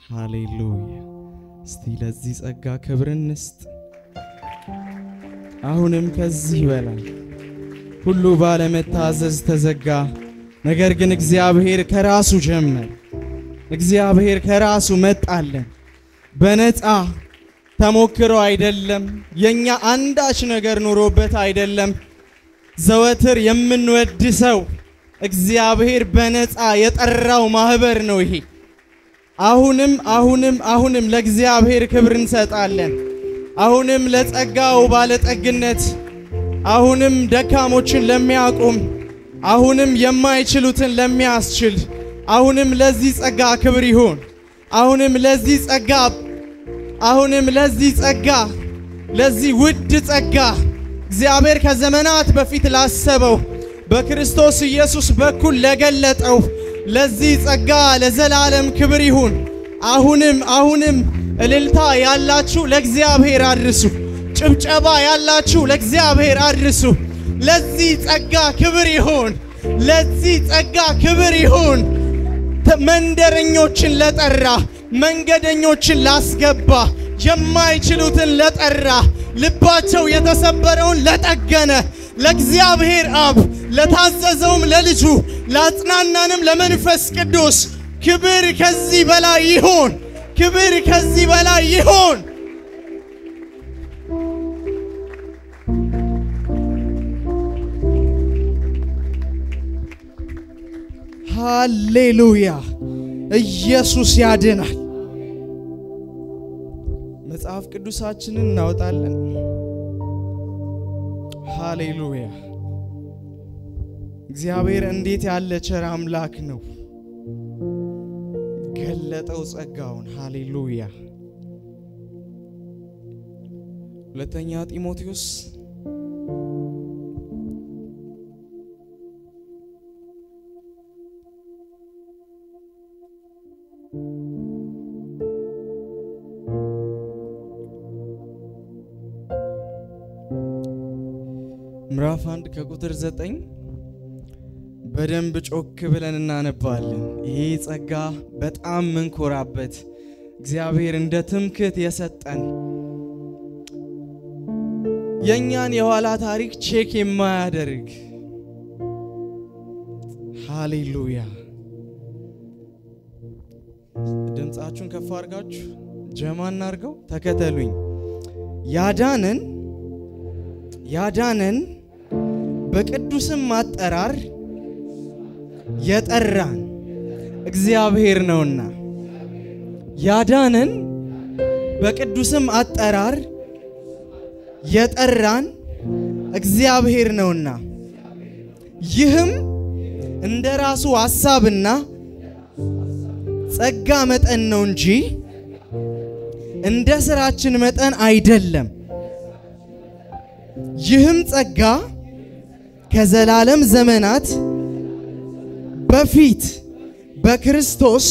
ሃሌሉያ እስቲ ለዚህ ጸጋ ክብርን እንስጥ አሁንም ከዚህ በላይ ሁሉ ባለመታዘዝ ተዘጋ ነገር ግን እግዚአብሔር ከራሱ ጀመረ እግዚአብሔር ከራሱ መጣለን በነፃ ተሞክሮ አይደለም የኛ አንዳች ነገር ኑሮበት አይደለም ዘወትር የምንወድሰው እግዚአብሔር በነፃ የጠራው ማህበር ነው ይሄ አሁንም ለእግዚአብሔር ክብር እንሰጣለን አሁንም ለጸጋው ባለጠግነት አሁንም ደካሞችን ለሚያቆም አሁንም የማይችሉትን ለሚያስችል አሁንም ለዚህ ጸጋ ክብር ይሁን አሁንም ለዚህ ጸጋ ለዚህ ውድ ጸጋ እግዚአብሔር ከዘመናት በፊት ላሰበው በክርስቶስ ኢየሱስ በኩል ለገለጠው ለዚህ ጸጋ ለዘላለም ክብር ይሁን አሁንም እልልታ ያላችሁ ለእግዚአብሔር አድርሱ ጭብጨባ ያላችሁ ለእግዚአብሔር አድርሱ ለዚህ ጸጋ ክብር ይሁን መንደረኞችን ለጠራ መንገደኞችን ላስገባ የማይችሉትን ለጠራ ልባቸው የተሰበረውን ለጠገነ ለእግዚአብሔር አብ ለታዘዘውም ለልጁ ላጽናናንም ለመንፈስ ቅዱስ ክብር ከዚህ በላይ ይሁን ሃሌሉያ ኢየሱስ ያድናል መጽሐፍ ቅዱሳችንን እናወጣለን ሃሌሉያ እግዚአብሔር እንዴት ያለ ቸር አምላክ ነው ገለጠው ጸጋውን ሃሌሉያ ሁለተኛ ጢሞቴዎስ ምዕራፍ 1 ከቁጥር 9 በደንብ ጮክ ብለን እናነባለን ይሄ ጸጋ በጣም መንኮራበት እግዚአብሔር እንደ ትምክህት የሰጠን የኛን የኋላ ታሪክ ቼክ የማያደርግ ሃሌሉያ ድምጻችሁን ከፍ አድርጋችሁ ጀማን አድርገው ተከተሉኝ ያዳነን በቅዱስም ማጠራር የጠራን እግዚአብሔር ነውና ያዳነን በቅዱስም አጠራር የጠራን እግዚአብሔር ነውና ይህም እንደራሱ ሐሳብና ጸጋ መጠን ነው እንጂ እንደ ስራችን መጠን አይደለም ይህም ጸጋ ከዘላለም ዘመናት በፊት በክርስቶስ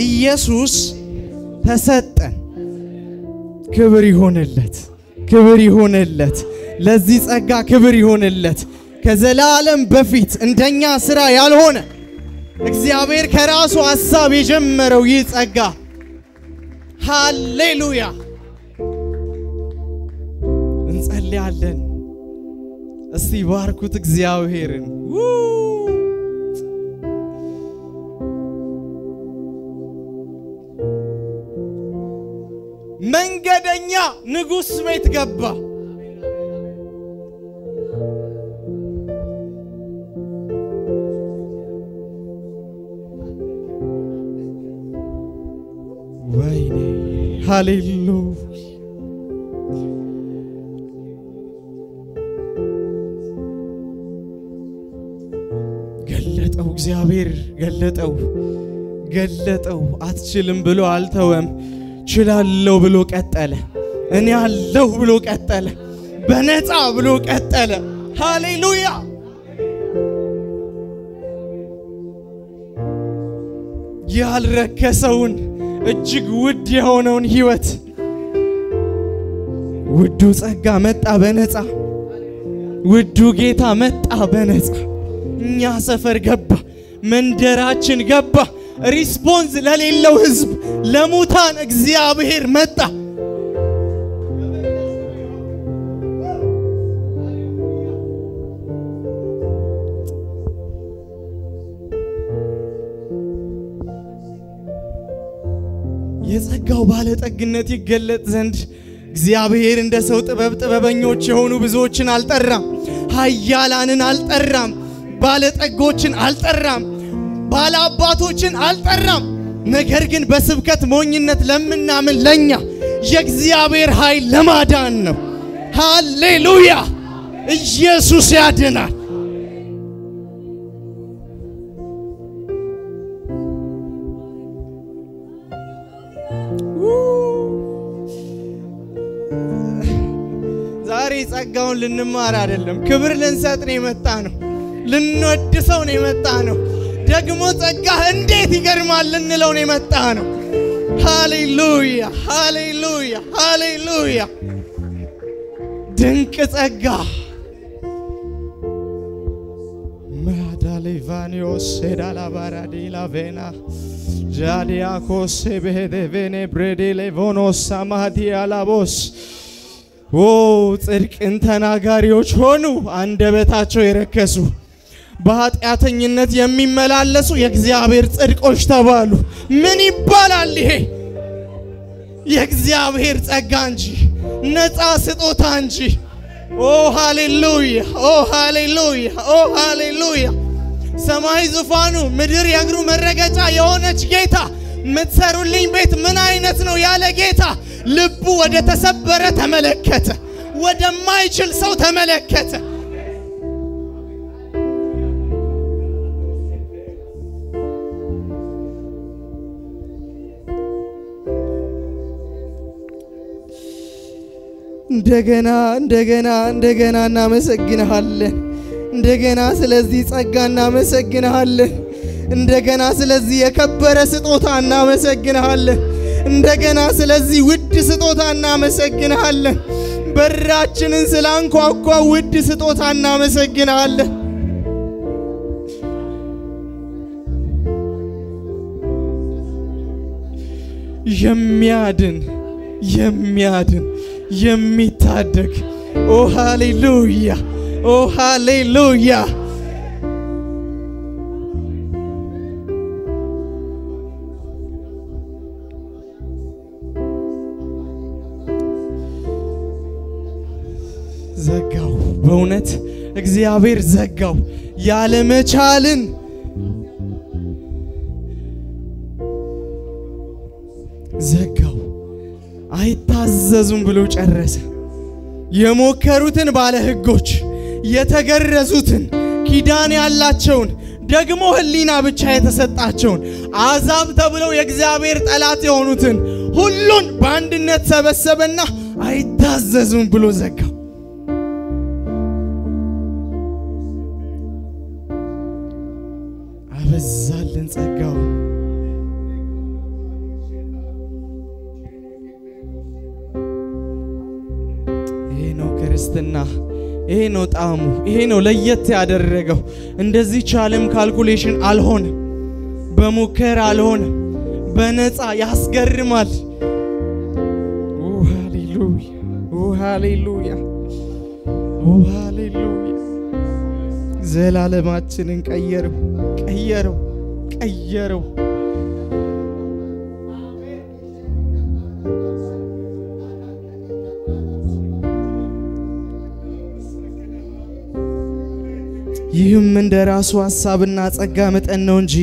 ኢየሱስ ተሰጠን ክብር ይሁንለት ለዚህ ጸጋ ክብር ይሁንለት ከዘላለም በፊት እንደኛ ስራ ያልሆነ እግዚአብሔር ከራሱ ሐሳብ የጀመረው ይህ ጸጋ ሃሌሉያ እንጸልያለን እስቲ ባርኩት እግዚአብሔርን መንገደኛ ንጉስ ቤት ገባ ወይኔ ሃሌሉያ እግዚአብሔር ገለጠው አትችልም ብሎ አልተወም ችላለው ብሎ ቀጠለ እኔ አለው ብሎ ቀጠለ በነፃ ብሎ ቀጠለ ሃሌሉያ ያልረከሰውን እጅግ ውድ የሆነውን ህይወት ውዱ ጸጋ መጣ በነፃ ውዱ ጌታ መጣ በነፃ እኛ ሰፈር ገባ መንደራችን ገባ ሪስፖንስ ለሌለው ህዝብ ለሙታን እግዚአብሔር መጣ። የጸጋው ባለጠግነት ይገለጥ ዘንድ እግዚአብሔር እንደ ሰው ጥበበኞች የሆኑ ብዙዎችን አልጠራም፣ ኃያላንን አልጠራም፣ ባለጠጎችን አልጠራም፣ ባለአባቶችን አልጠራም። ነገር ግን በስብከት ሞኝነት ለምናምን ለኛ የእግዚአብሔር ኃይል ለማዳን ነው። ሃሌሉያ! ኢየሱስ ያድናል። ዛሬ ጸጋውን ልንማር አይደለም፣ ክብር ልንሰጥ ነው የመጣ ነው። ልንወድሰው ነው የመጣ ነው። ደግሞ ጸጋ እንዴት ይገርማል ልንለው ነው የመጣ ነው። ሃሌሉያ ሃሌሉያ ሃሌሉያ! ድንቅ ጸጋ ማዳሌቫኒዮስ ዳላባራዲላ ቬና ጃዲያኮስ በሄደቬኔ ብሬዴሌቮኖስ አማዲያላቦስ ኦ ጽድቅን ተናጋሪዎች ሆኑ፣ አንደበታቸው የረከሱ በኃጢአተኝነት የሚመላለሱ የእግዚአብሔር ጽድቆች ተባሉ። ምን ይባላል ይሄ? የእግዚአብሔር ጸጋ እንጂ ነፃ ስጦታ እንጂ። ኦ ሃሌሉያ ኦ ሃሌሉያ ኦ ሃሌሉያ! ሰማይ ዙፋኑ ምድር የእግሩ መረገጫ የሆነች ጌታ ምትሰሩልኝ ቤት ምን አይነት ነው ያለ ጌታ ልቡ ወደ ተሰበረ ተመለከተ፣ ወደ ማይችል ሰው ተመለከተ። እንደገና እናመሰግንሃለን። እንደገና ስለዚህ ጸጋ እናመሰግንሃለን። እንደገና ስለዚህ የከበረ ስጦታ እናመሰግንሃለን። እንደገና ስለዚህ ውድ ስጦታ እናመሰግንሃለን። በራችንን ስላንኳኳ ውድ ስጦታ እናመሰግንሃለን። የሚያድን የሚታደግ ኦ ሃሌሉያ ኦ ሃሌሉያ! ዘጋው። በእውነት እግዚአብሔር ዘጋው። ያለ መቻልን ዘጋው። አይታዘዙም ብሎ ጨረሰ። የሞከሩትን ባለ ሕጎች፣ የተገረዙትን፣ ኪዳን ያላቸውን፣ ደግሞ ህሊና ብቻ የተሰጣቸውን አዛብ ተብለው የእግዚአብሔር ጠላት የሆኑትን ሁሉን በአንድነት ሰበሰበና አይታዘዙም ብሎ ዘጋው። አበዛልን ጸጋው። ይሄ ነው ክርስትና፣ ይሄ ነው ጣዕሙ፣ ይሄ ነው ለየት ያደረገው። እንደዚህ ቻለም ካልኩሌሽን አልሆነም፣ በሙከራ አልሆነም፣ በነፃ ያስገርማል። ኦ ሃሌሉያ ኦ ሃሌሉያ ኦ ሃሌሉያ! ዘላለማችንን ቀየረው። ይህም እንደ ራሱ ሐሳብና ጸጋ መጠን ነው እንጂ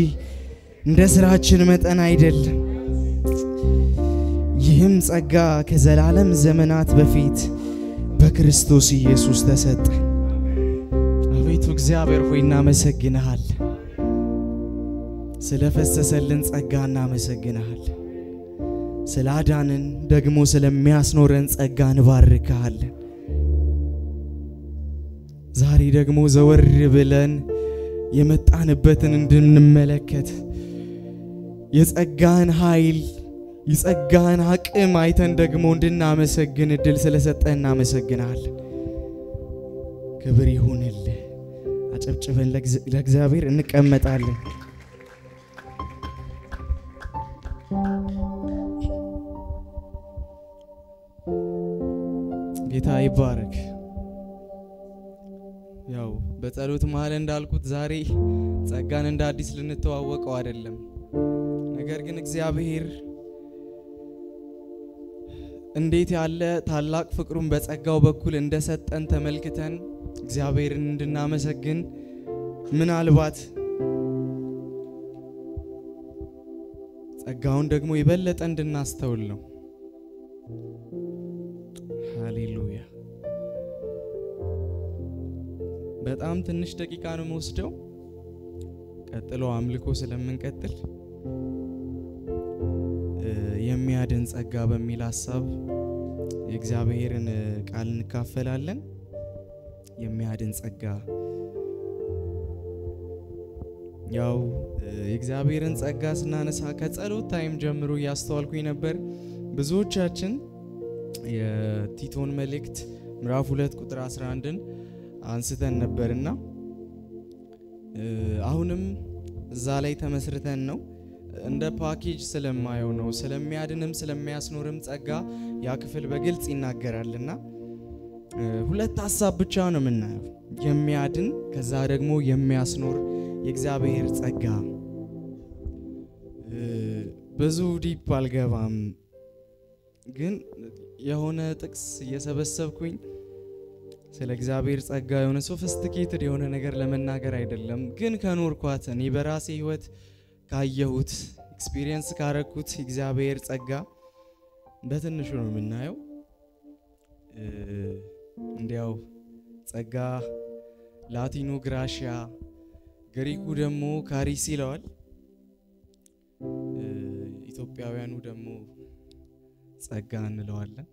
እንደ ስራችን መጠን አይደለም። ይህም ጸጋ ከዘላለም ዘመናት በፊት በክርስቶስ ኢየሱስ ተሰጠ። አቤቱ እግዚአብሔር ሆይ እናመሰግንሃለን። ስለፈሰሰልን ጸጋ እናመሰግንሃለን። ስላዳንን ደግሞ ስለሚያስኖረን ጸጋ እንባርክሃለን። ዛሬ ደግሞ ዘወር ብለን የመጣንበትን እንድንመለከት የጸጋን ኃይል የጸጋን አቅም አይተን ደግሞ እንድናመሰግን እድል ስለሰጠን እናመሰግናለን። ክብር ይሁንልህ። አጨብጭበን ለእግዚአብሔር እንቀመጣለን። ጌታ ይባረክ። ያው በጸሎት መሃል እንዳልኩት ዛሬ ጸጋን እንደ አዲስ ልንተዋወቀው አይደለም። ነገር ግን እግዚአብሔር እንዴት ያለ ታላቅ ፍቅሩን በጸጋው በኩል እንደሰጠን ተመልክተን እግዚአብሔርን እንድናመሰግን ምናልባት ጸጋውን ደግሞ ይበለጠ እንድናስተውል ነው። ሃሌሉያ። በጣም ትንሽ ደቂቃ ነው የምወስደው። ቀጥሎ አምልኮ ስለምንቀጥል የሚያድን ጸጋ በሚል ሐሳብ የእግዚአብሔርን ቃል እንካፈላለን። የሚያድን ጸጋ ያው የእግዚአብሔርን ጸጋ ስናነሳ ከጸሎት ታይም ጀምሮ ያስተዋልኩኝ ነበር። ብዙዎቻችን የቲቶን መልእክት ምዕራፍ 2 ቁጥር 11ን አንስተን ነበርና አሁንም እዛ ላይ ተመስርተን ነው እንደ ፓኬጅ ስለማየው ነው። ስለሚያድንም ስለሚያስኖርም ጸጋ ያ ክፍል በግልጽ ይናገራልና ሁለት ሐሳብ ብቻ ነው የምናየው። የሚያድን ከዛ ደግሞ የሚያስኖር የእግዚአብሔር ጸጋ። ብዙ ዲፕ አልገባም፣ ግን የሆነ ጥቅስ እየሰበሰብኩኝ ስለ እግዚአብሔር ጸጋ የሆነ ሶፊስቲኬትድ የሆነ ነገር ለመናገር አይደለም፣ ግን ከኖርኳት እኔ በራሴ ህይወት ካየሁት ኤክስፒሪየንስ ካረኩት እግዚአብሔር ጸጋ በትንሹ ነው የምናየው። እንዲያው ጸጋ ላቲኑ ግራሺያ፣ ግሪኩ ደግሞ ካሪስ ይለዋል። ኢትዮጵያውያኑ ደግሞ ጸጋ እንለዋለን።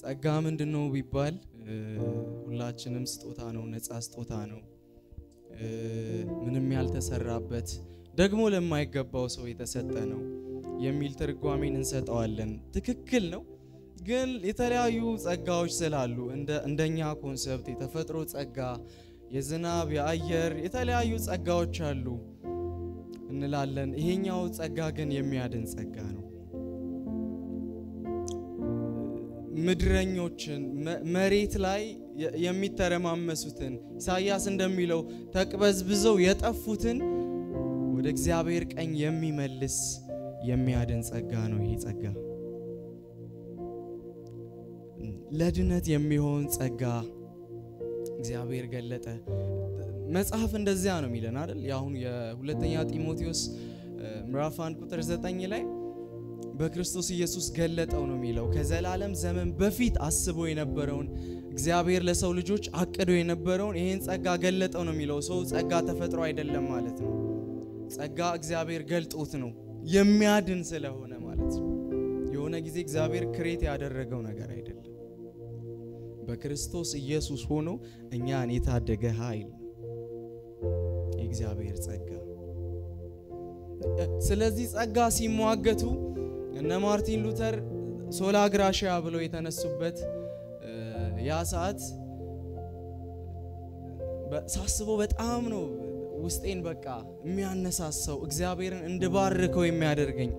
ጸጋ ምንድነው ቢባል ሁላችንም ስጦታ ነው፣ ነፃ ስጦታ ነው፣ ምንም ያልተሰራበት ደግሞ ለማይገባው ሰው የተሰጠ ነው የሚል ትርጓሜን እንሰጣዋለን። ትክክል ነው። ግን የተለያዩ ጸጋዎች ስላሉ እንደኛ ኮንሰፕት የተፈጥሮ ጸጋ፣ የዝናብ፣ የአየር የተለያዩ ጸጋዎች አሉ እንላለን። ይሄኛው ጸጋ ግን የሚያድን ጸጋ ነው። ምድረኞችን መሬት ላይ የሚተረማመሱትን ኢሳይያስ እንደሚለው ተቅበዝብዘው የጠፉትን ወደ እግዚአብሔር ቀኝ የሚመልስ የሚያድን ጸጋ ነው። ይሄ ጸጋ ለድነት የሚሆን ጸጋ እግዚአብሔር ገለጠ። መጽሐፍ እንደዚያ ነው የሚለን አይደል? ያሁን የሁለተኛ ጢሞቴዎስ ምዕራፍ 1 ቁጥር 9 ላይ በክርስቶስ ኢየሱስ ገለጠው ነው የሚለው። ከዘላለም ዘመን በፊት አስቦ የነበረውን እግዚአብሔር ለሰው ልጆች አቅዶ የነበረውን ይሄን ጸጋ ገለጠው ነው የሚለው። ሰው ጸጋ ተፈጥሮ አይደለም ማለት ነው። ጸጋ እግዚአብሔር ገልጦት ነው የሚያድን ስለሆነ ማለት ነው። የሆነ ጊዜ እግዚአብሔር ክሬት ያደረገው ነገር አይደለም። በክርስቶስ ኢየሱስ ሆኖ እኛን የታደገ ኃይል የእግዚአብሔር ጸጋ። ስለዚህ ጸጋ ሲሟገቱ እነ ማርቲን ሉተር ሶላ ግራሺያ ብለው የተነሱበት ያ ሰዓት ሳስበው በጣም ነው ውስጤን በቃ የሚያነሳሳው፣ እግዚአብሔርን እንድባርከው የሚያደርገኝ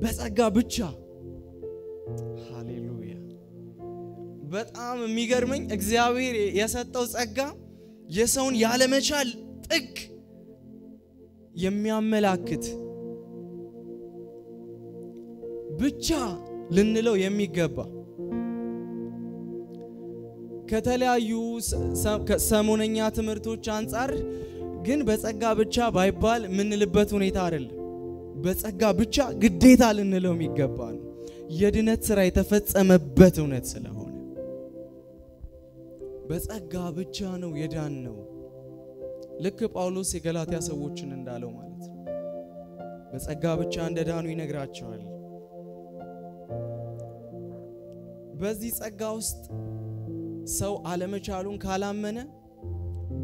በጸጋ ብቻ። ሃሌሉያ። በጣም የሚገርመኝ እግዚአብሔር የሰጠው ጸጋ የሰውን ያለመቻል ጥግ የሚያመላክት ብቻ ልንለው የሚገባ ከተለያዩ ሰሞነኛ ትምህርቶች አንፃር ግን በጸጋ ብቻ ባይባል ምንልበት ሁኔታ አይደለም። በጸጋ ብቻ ግዴታ ልንለው የሚገባ ነው። የድነት ሥራ የተፈጸመበት እውነት ስለሆነ በጸጋ ብቻ ነው የዳን ነው። ልክ ጳውሎስ የገላትያ ሰዎችን እንዳለው ማለት ነው። በጸጋ ብቻ እንደዳኑ ይነግራቸዋል። በዚህ ጸጋ ውስጥ ሰው አለመቻሉን ካላመነ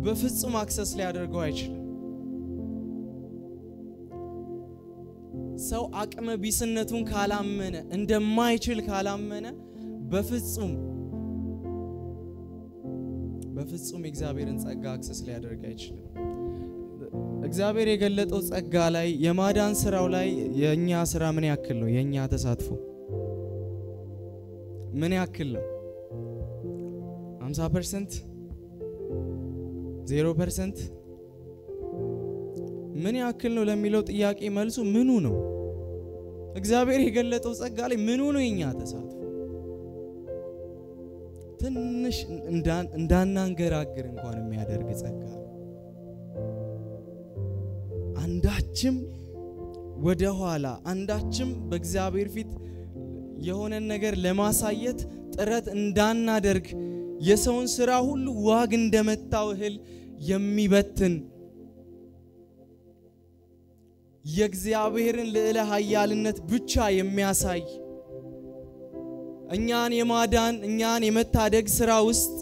በፍጹም አክሰስ ሊያደርገው አይችልም። ሰው አቅመ ቢስነቱን ካላመነ እንደማይችል ካላመነ በፍጹም የእግዚአብሔርን ጸጋ አክሰስ ሊያደርግ አይችልም። እግዚአብሔር የገለጠው ጸጋ ላይ የማዳን ስራው ላይ የኛ ስራ ምን ያክል ነው? የኛ ተሳትፎ ምን ያክል ነው? 50%? 0%? ምን ያክል ነው ለሚለው ጥያቄ መልሱ ምኑ ነው? እግዚአብሔር የገለጠው ጸጋ ላይ ምኑ ነው የኛ ተሳትፎ? ትንሽ እንዳናንገራግር እንኳን የሚያደርግ ጸጋ አንዳችም ወደ ኋላ አንዳችም በእግዚአብሔር ፊት የሆነ ነገር ለማሳየት ጥረት እንዳናደርግ የሰውን ስራ ሁሉ ዋግ እንደመታው እህል የሚበትን የእግዚአብሔርን ልዕለ ኃያልነት ብቻ የሚያሳይ እኛን የማዳን እኛን የመታደግ ስራ ውስጥ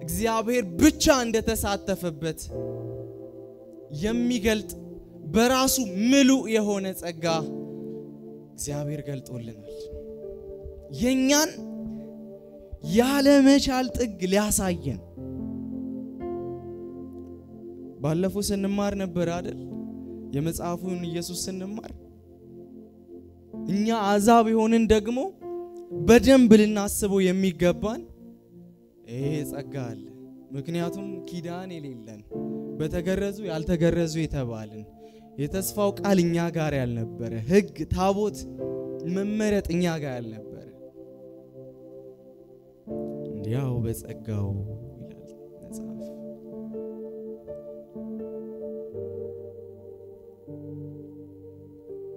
እግዚአብሔር ብቻ እንደተሳተፈበት የሚገልጥ በራሱ ምሉእ የሆነ ጸጋ እግዚአብሔር ገልጦልናል። የኛን ያለ መቻል ጥግ ሊያሳየን ባለፈው ስንማር ነበር አይደል? የመጽሐፉን ኢየሱስ ስንማር እኛ አዛብ የሆንን ደግሞ በደንብ ልናስበው የሚገባን ይሄ ጸጋ አለ። ምክንያቱም ኪዳን የሌለን በተገረዙ ያልተገረዙ የተባልን የተስፋው ቃል እኛ ጋር ያልነበረ ሕግ ታቦት መመረጥ እኛ ጋር ያልነበረ እንዲያው በጸጋው ይላል መጽሐፍ።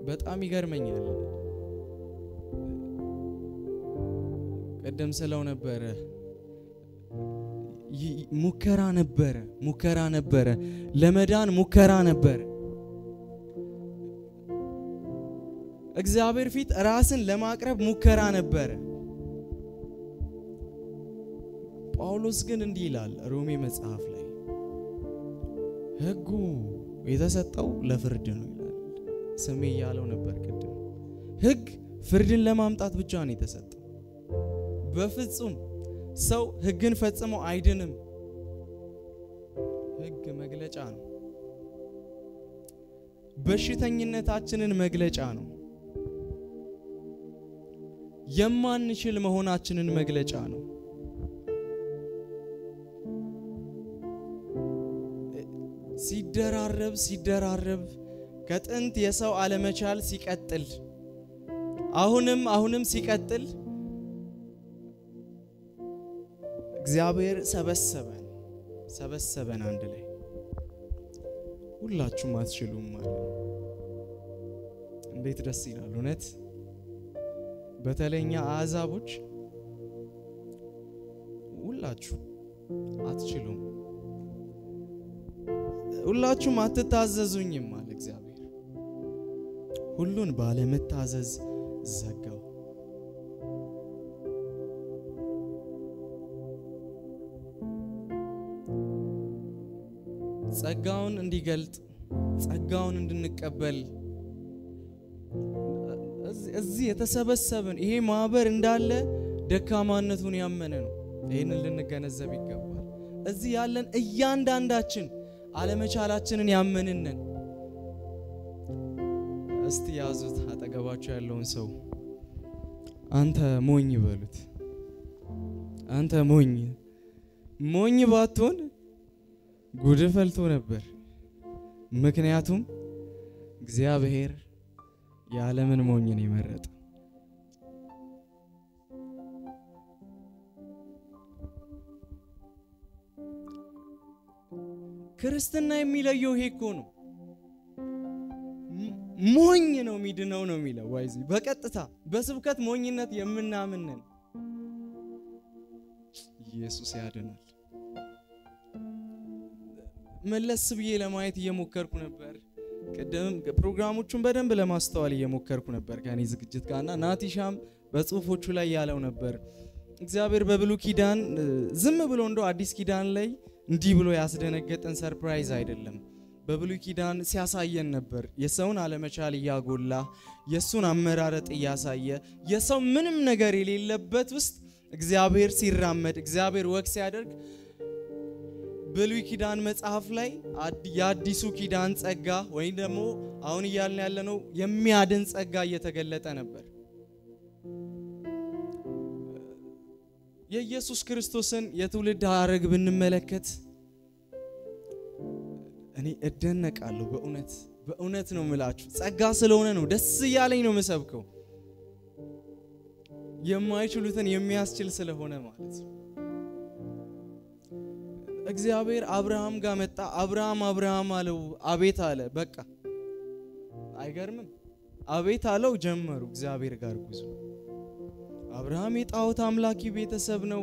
በጣም ይገርመኛል። ቀደም ስለው ነበረ ሙከራ ነበረ ለመዳን ሙከራ ነበረ። እግዚአብሔር ፊት ራስን ለማቅረብ ሙከራ ነበረ። ጳውሎስ ግን እንዲህ ይላል ሮሜ መጽሐፍ ላይ ሕጉ የተሰጠው ለፍርድ ነው ይላል። ስሜ ያለው ነበር ቀደም። ሕግ ፍርድን ለማምጣት ብቻ ነው የተሰጠው። በፍጹም ሰው ሕግን ፈጽሞ አይድንም። ሕግ መግለጫ ነው። በሽተኝነታችንን መግለጫ ነው። የማንችል መሆናችንን መግለጫ ነው። ሲደራረብ ከጥንት የሰው አለመቻል ሲቀጥል አሁንም ሲቀጥል እግዚአብሔር ሰበሰበን አንድ ላይ። ሁላችሁም አትችሉም ማለት እንዴት ደስ ይላል እውነት። በተለይኛ አዛቦች ሁላችሁ አትችሉም፣ ሁላችሁም አትታዘዙኝም ማለት እግዚአብሔር ሁሉን ባለመታዘዝ ዘጋው። ጸጋውን እንዲገልጥ ጸጋውን እንድንቀበል እዚህ የተሰበሰበን ይሄ ማህበር እንዳለ ደካማነቱን ያመነ ነው። ይሄንን ልንገነዘብ ይገባል። እዚህ ያለን እያንዳንዳችን አለመቻላችንን ያመንነን። እስቲ ያዙት አጠገባችሁ ያለውን ሰው አንተ ሞኝ በሉት። አንተ ሞኝ ባትሆን ጉድ ፈልቶ ነበር። ምክንያቱም እግዚአብሔር የዓለምን ሞኝን ይመረጥ። ክርስትና የሚለየው ይሄ እኮ ነው። ሞኝ ነው የሚድነው ነው የሚለው ዋይዚ በቀጥታ በስብከት ሞኝነት የምናምነን ኢየሱስ ያድናል። መለስ ብዬ ለማየት እየሞከርኩ ነበር። ቀደም ፕሮግራሞቹን በደንብ ለማስተዋል እየሞከርኩ ነበር ከኔ ዝግጅት ጋርና ናቲሻም በጽሁፎቹ ላይ ያለው ነበር እግዚአብሔር በብሉይ ኪዳን ዝም ብሎ እንደው አዲስ ኪዳን ላይ እንዲህ ብሎ ያስደነገጠን ሰርፕራይዝ አይደለም። በብሉይ ኪዳን ሲያሳየን ነበር የሰውን አለመቻል ያጎላ የሱን አመራረጥ ያሳየ የሰው ምንም ነገር የሌለበት ውስጥ እግዚአብሔር ሲራመድ እግዚአብሔር ወክ ሲያደርግ ብሉይ ኪዳን መጽሐፍ ላይ የአዲሱ ኪዳን ጸጋ ወይ ደግሞ አሁን ይያልን ያለነው የሚያድን ጸጋ እየተገለጠ ነበር። የኢየሱስ ክርስቶስን የትውልድ ሐረግ ብንመለከት እኔ እደነቃለሁ። በእውነት ነው የምላችሁ። ጸጋ ስለሆነ ነው ደስ ያለኝ ነው መሰብከው። የማይችሉትን የሚያስችል ስለሆነ ማለት ነው። እግዚአብሔር አብርሃም ጋር መጣ። አብርሃም አለው። አቤት አለ። በቃ አይገርምም? አቤት አለው። ጀመሩ እግዚአብሔር ጋር ጉዞ። አብርሃም የጣዖት አምላኪ ቤተሰብ ነው።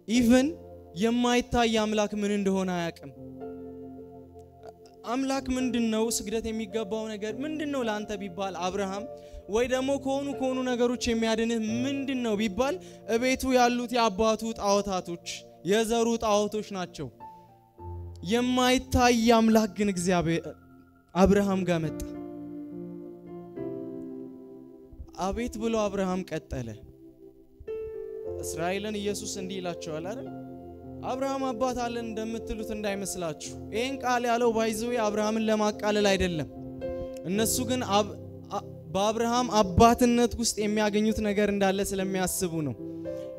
ኢቭን የማይታይ አምላክ ምን እንደሆነ አያውቅም። አምላክ ምንድነው? ስግደት የሚገባው ነገር ምንድነው ላንተ ቢባል አብርሃም ወይ ደግሞ ከሆኑ ነገሮች የሚያድንህ ምንድነው ቢባል እቤቱ ያሉት የአባቱ ጣዖታቶች የዘሩ ጣዖቶች ናቸው። የማይታይ አምላክ ግን እግዚአብሔር አብርሃም ጋር መጣ። አቤት ብሎ አብርሃም ቀጠለ። እስራኤልን ኢየሱስ እንዲህ ይላቸዋል አይደል? አብርሃም አባት አለን እንደምትሉት እንዳይመስላችሁ። ይሄን ቃል ያለው ባይዘው አብርሃምን ለማቃለል አይደለም። እነሱ ግን በአብርሃም አባትነት ውስጥ የሚያገኙት ነገር እንዳለ ስለሚያስቡ ነው።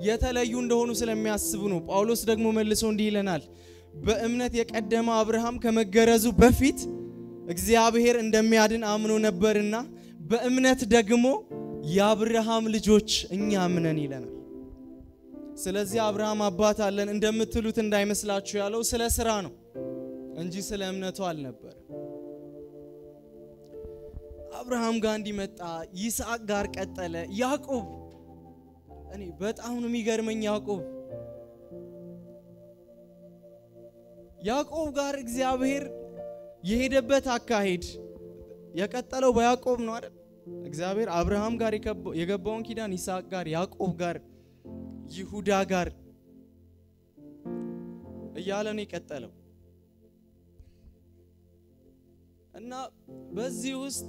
የተለዩ እንደሆኑ ስለሚያስቡ ነው። ጳውሎስ ደግሞ መልሶ እንዲህ ይለናል፣ በእምነት የቀደመ አብርሃም ከመገረዙ በፊት እግዚአብሔር እንደሚያድን አምኖ ነበርና በእምነት ደግሞ የአብርሃም ልጆች እኛ አምነን ይለናል። ስለዚህ አብርሃም አባት አለን እንደምትሉት እንዳይመስላችሁ ያለው ስለ ስራ ነው እንጂ ስለ እምነቱ አልነበረ። አብርሃም ጋር እንዲመጣ ይስሐቅ ጋር ቀጠለ። ያዕቆብ እኔ በጣም ነው የሚገርመኝ። ያዕቆብ ጋር እግዚአብሔር የሄደበት አካሄድ የቀጠለው በያዕቆብ ነው አይደል? እግዚአብሔር አብርሃም ጋር የገባውን ኪዳን ይስሐቅ ጋር፣ ያዕቆብ ጋር፣ ይሁዳ ጋር እያለ ነው የቀጠለው እና በዚህ ውስጥ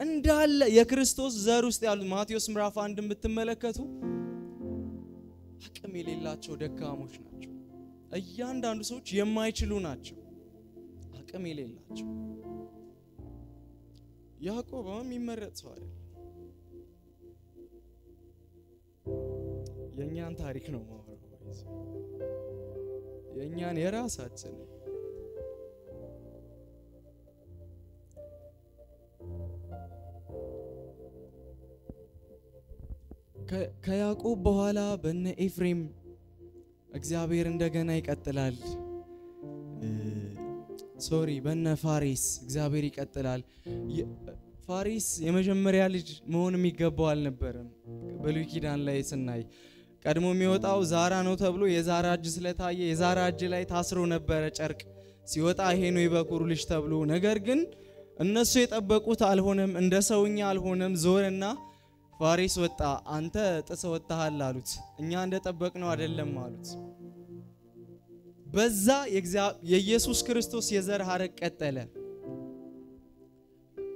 እንዳለ የክርስቶስ ዘር ውስጥ ያሉ ማቴዎስ ምዕራፍ 1 ብትመለከቱ አቅም የሌላቸው ደካሞች ናቸው። እያንዳንዱ ሰዎች የማይችሉ ናቸው፣ አቅም የሌላቸው። ያዕቆብም የሚመረጥ ሰው አይደለም። የኛን ታሪክ ነው ማወራው፣ የኛን የራሳችን ከያዕቆብ በኋላ በነ ኤፍሬም እግዚአብሔር እንደገና ይቀጥላል። በነ ፋሪስ እግዚአብሔር ይቀጥላል። ፋሪስ የመጀመሪያ ልጅ መሆን የሚገባው አልነበረም። በብሉይ ኪዳን ላይ ስናይ ቀድሞ የሚወጣው ዛራ ነው ተብሎ የዛራ እጅ ስለታየ የዛራ እጅ ላይ ታስሮ ነበረ ጨርቅ። ሲወጣ ይሄ ነው የበኩሩ ልጅ ተብሎ። ነገር ግን እነሱ የጠበቁት አልሆነም፣ እንደ ሰውኛ አልሆነም። ዞርና ፋሪስ ወጣ። አንተ ጥሰህ ወጣሃል አሉት። እኛ እንደጠበቅነው አይደለም አሉት። በዛ የኢየሱስ ክርስቶስ የዘር ሐረግ ቀጠለ።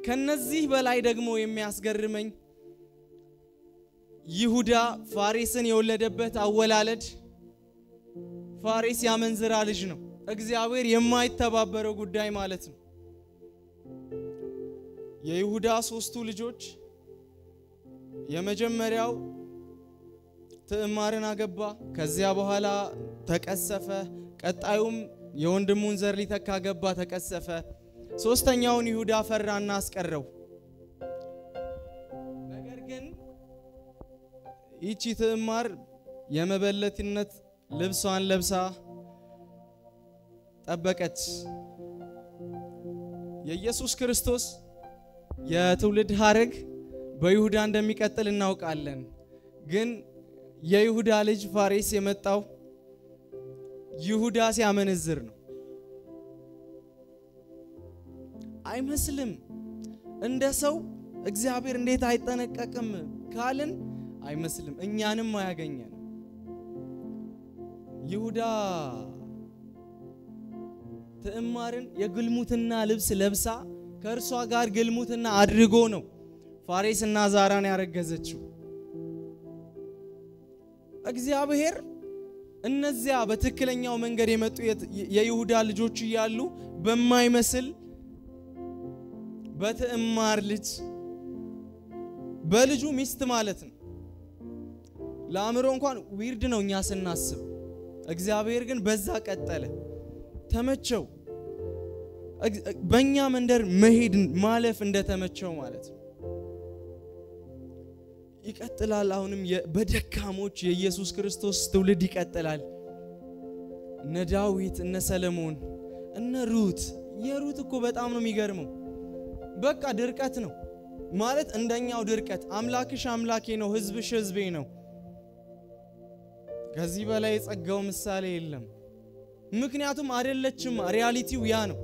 ከነዚህ በላይ ደግሞ የሚያስገርመኝ ይሁዳ ፋሪስን የወለደበት አወላለድ፣ ፋሪስ ያመንዝራ ልጅ ነው። እግዚአብሔር የማይተባበረው ጉዳይ ማለት ነው። የይሁዳ ሶስቱ ልጆች የመጀመሪያው ትዕማርን አገባ። ከዚያ በኋላ ተቀሰፈ። ቀጣዩም የወንድሙን ዘር ሊተካ ገባ፣ ተቀሰፈ። ሶስተኛውን ይሁዳ ፈራና አስቀረው። ነገር ግን ይቺ ትዕማር የመበለትነት ልብሷን ለብሳ ጠበቀች። የኢየሱስ ክርስቶስ የትውልድ ሐረግ በይሁዳ እንደሚቀጥል እናውቃለን። ግን የይሁዳ ልጅ ፋሪስ የመጣው ይሁዳ ሲያመነዝር ነው። አይመስልም? እንደ ሰው እግዚአብሔር እንዴት አይጠነቀቅም ካልን አይመስልም። እኛንም አያገኘን። ይሁዳ ትዕማርን የግልሙትና ልብስ ለብሳ ከእርሷ ጋር ግልሙትና አድርጎ ነው ፋሪስና ዛራን ያረገዘችው። እግዚአብሔር እነዚያ በትክክለኛው መንገድ የመጡ የይሁዳ ልጆች ይያሉ በማይመስል በተእማር ልጅ በልጁ ሚስት ማለት ነው ለአምሮ እንኳን ዊርድ ነው እኛ ስናስብ እግዚአብሔር ግን በዛ ቀጠለ ተመቸው በእኛ መንደር መሄድ ማለፍ እንደተመቸው ማለት ነው ይቀጥላል አሁንም በደካሞች የኢየሱስ ክርስቶስ ትውልድ ይቀጥላል እነ ዳዊት እነ ሰለሞን እነ ሩት የሩት እኮ በጣም ነው የሚገርመው በቃ ድርቀት ነው ማለት እንደኛው ድርቀት አምላክሽ አምላኬ ነው ህዝብሽ ህዝቤ ነው ከዚህ በላይ ጸጋው ምሳሌ የለም ምክንያቱም አይደለችም ሪያሊቲው ያ ነው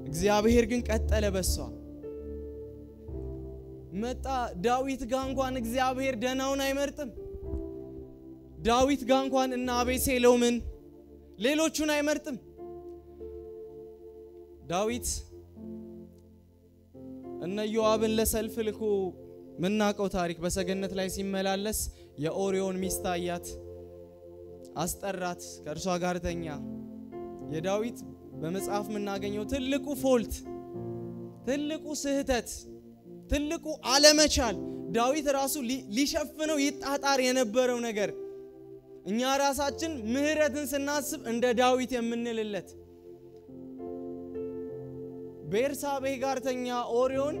እግዚአብሔር ግን ቀጠለ በሷ መጣ ዳዊት ጋር እንኳን እግዚአብሔር ደናውን አይመርጥም ዳዊት ጋር እንኳን እና አቤሴሎምን ሌሎቹን አይመርጥም ዳዊት እነ ዮአብን ለሰልፍ ልኮ ምናቀው ታሪክ በሰገነት ላይ ሲመላለስ የኦሪዮን ሚስት አያት አስጠራት ከእርሷ ጋር ተኛ የዳዊት በመጽሐፍ ምናገኘው ትልቁ ፎልት ትልቁ ስህተት ትልቁ አለመቻል ዳዊት ራሱ ሊሸፍነው ይጣጣር የነበረው ነገር እኛ ራሳችን ምህረትን ስናስብ እንደ ዳዊት የምንልለት ቤርሳቤ ጋር ተኛ ኦሪዮን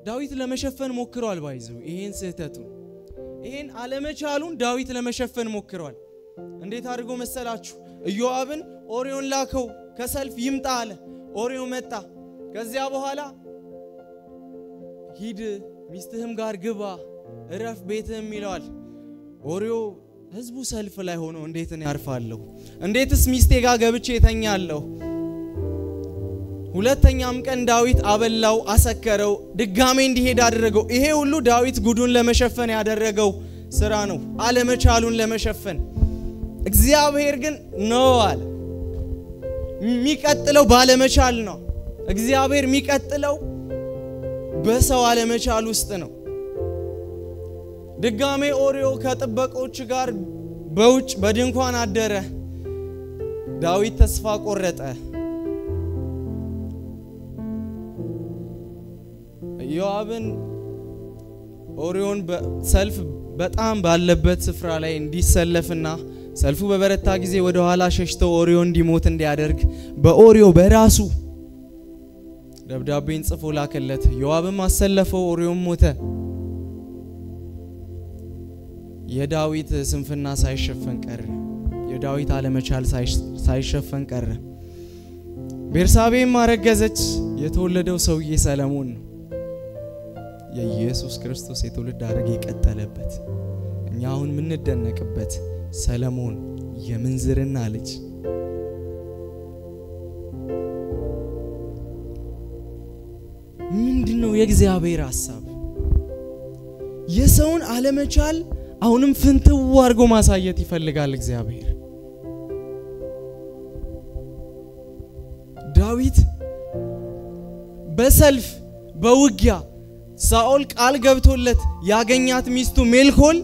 ዳዊት ለመሸፈን ሞክሯል ባይዘው ይሄን ስህተቱ ይሄን አለመቻሉን ዳዊት ለመሸፈን ሞክሯል እንዴት አድርጎ መሰላችሁ ኢዮአብን ኦሪዮን ላከው ከሰልፍ ይምጣ አለ ኦሪዮ መጣ ከዚያ በኋላ ሂድ ሚስትህም ጋር ግባ እረፍ ቤትህም ይለዋል ኦሪዮ ህዝቡ ሰልፍ ላይ ሆኖ እንዴት ነው ያርፋለሁ እንዴትስ ሚስቴ ጋር ገብቼ ተኛለሁ ሁለተኛም ቀን ዳዊት አበላው አሰከረው ድጋሜ እንዲሄድ አደረገው ይሄ ሁሉ ዳዊት ጉዱን ለመሸፈን ያደረገው ስራ ነው አለመቻሉን ለመሸፈን እግዚአብሔር ግን ነው አለ የሚቀጥለው ባለመቻል ነው እግዚአብሔር የሚቀጥለው በሰው አለመቻል ውስጥ ነው ድጋሜ ኦሪዮ ከጥበቆች ጋር በውጭ በድንኳን አደረ ዳዊት ተስፋ ቆረጠ ዮአብን ኦሪዮን በሰልፍ በጣም ባለበት ስፍራ ላይ እንዲሰለፍና ሰልፉ በበረታ ጊዜ ወደ ኋላ ሸሽቶ ኦሪዮ እንዲሞት እንዲያደርግ በኦሪዮ በራሱ ደብዳቤን ጽፎ ላከለት ዮአብም አሰለፈው ኦሪዮም ሞተ የዳዊት ስንፍና ሳይሸፈን ቀረ የዳዊት አለመቻል ሳይሸፈን ቀረ ቤርሳቤም አረገዘች የተወለደው ሰውዬ ሰለሞን ነው የኢየሱስ ክርስቶስ የትውልድ ሐረግ የቀጠለበት እኛ አሁን ምን እንደነቅበት ሰለሞን የምንዝርና ልጅ ምንድነው የእግዚአብሔር ሐሳብ የሰውን አለመቻል አሁንም ፍንትው አርጎ ማሳየት ይፈልጋል እግዚአብሔር ዳዊት በሰልፍ በውጊያ ሳኦል ቃል ገብቶለት ያገኛት ሚስቱ ሜልኮል